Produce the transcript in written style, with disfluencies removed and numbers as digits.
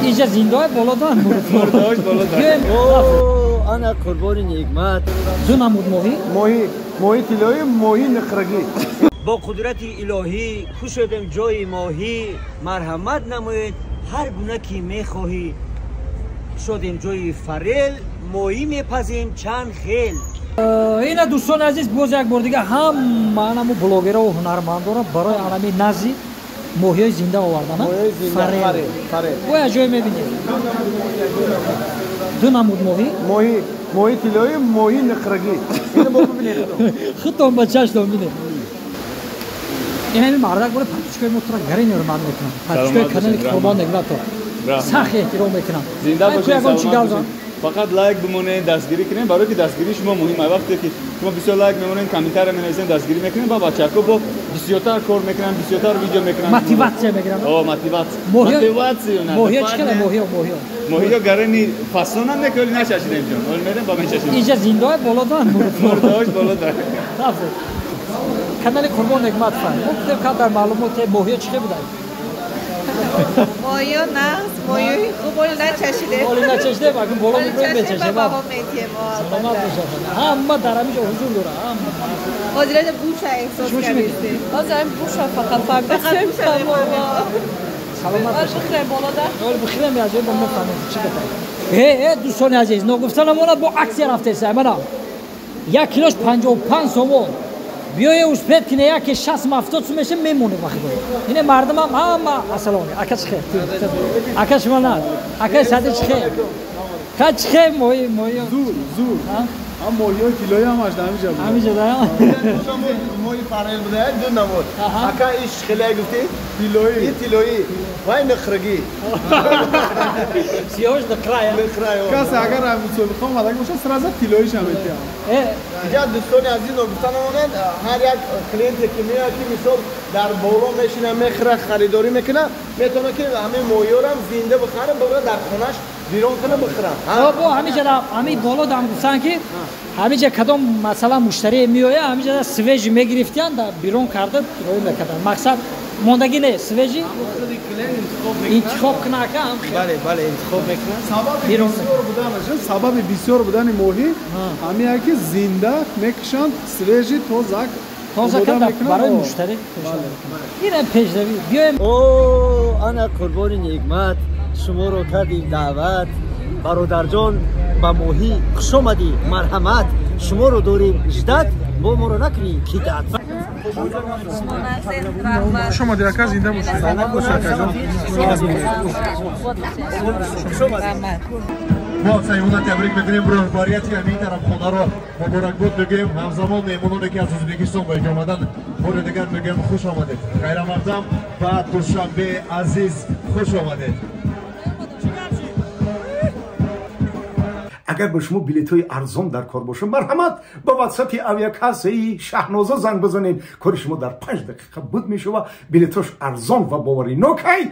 اینجا زندای بالادان مرداش بالادان. اوه انا قربان نعمت. دو نمود ماهی طلایی ماهی نقرگی. با قدرت الهی خوش شدم جای ماهی مرحمت نمایید هر گونه که میخواهی شدیم جای فریل ماهی میپزیم چند خیل. اینا دوستان عزیز باز یک بار دیگه هم منم بلاگر و هنرمندان برای عالمی نزی ماهی زنده آوردم. فریل. و جای میبینید دو نمود ماهی طلایی ماهی نقرگی. اینو ببینید. خودتون بچه‌اش ببینید. این مردک بوده پاتیشکای موتورا گری نرمان میکنم. پاتیشکای کانال قربان نگلاتو. سخت احترام میکنم. زنده باشید. فقط لایک بمونه دستگیری کنین برای که دستگیری شما مهمه. وقتی که شما بسیار لایک میمونین کامنتار مینویسین دستگیری میکنین با بچه‌ها با بسیارتر کار میکنن بسیارتر ویدیو میکنن موتیواسیون میگیرن. موتیواسیون. ماهی چیکاره ماهی گرانی فاسونا نکردی نشاشیدیم جون. اول میرم با من شاشیدیم. اینجا زندای بالادان مرداش بالادان. کانال قربان نعمت فایل. گفتم که در معلومات ماهی چیکه بوده؟ ماهی ناز ماهی خوبه نچشیده. نچشیده باید بالا میبریم بچشه. بابا میتیم. همه در همینجا حضور داره. حضرت بوش احساس کردید. بازم بوش فقط فقط سلامت باشید. بخیر بالادر. اول بخیرم یا جای بنده فهمید چی گفته؟ دوستان عزیز نگفتن ما با عکس رفته سامانا. 1 کیلوش 55 سومون. بیای اوسپت کنه یکی 60 70 سوم میشه میمونه وقتی. این مردم هم اصلا اکاش خیر. اکاش مال اکاش صدش خیر. کاش خیر ماهی زور. هم ماهی کیلویی هم از همینجا دارم. ماهی فریل بوده دو نمود. اکا ایش خیلی گفتی طلایی وای نقرگی. سیاوش نقرای. کاس اگر هم می‌سوی بخوام ولی باشه سرازت طلاییش هم میتونم. اینجا دوستان عزیز نگفتن اونن هر یک کلینت که میاد که مثلا در بالا میشینه میخره خریداری میکنه میتونه که همه ماهی رو هم زنده بخره ببره در خونش بیرون کنه بخره. بابا همین بالا دام گفتن که همینجا کدام مثلا مشتری میوه همینجا سویج میگرفتن در بیرون کرده روی میکردن مقصد موندگی نه سویجی انتخاب کنه که هم بله انتخاب میکنه. بیرون سبب بسیار بودن ماهی همین که زنده میکشند سویجی تازه کرده برای مشتری. این پیشروی بیایم. اوه انا قربان نعمت شما رو کردیم دعوت برادر جان با ماهی خوش آمدی مرحمت شما رو داریم اجداد با ما رو نکنی کیدت. خوش آمدی اکا زنده باشید. ما سیمون تبریک میکنیم برای رهبریتی همین طرف خونه رو مبارکباد میگیم همزمان مهمونانی که از ازبکستان به اینجا آمدن بار دیگر میگیم خوش آمدید. خیر مقدم و دوشنبه عزیز خوش آمدید. اگر به شما بلیط‌های ارزان در کار باشه مرحمت با واتساپ اویاکاسی شهنازا زنگ بزنید کار شما در 5 دقیقه بود میشه و بلیطاش ارزان و باوری نوکی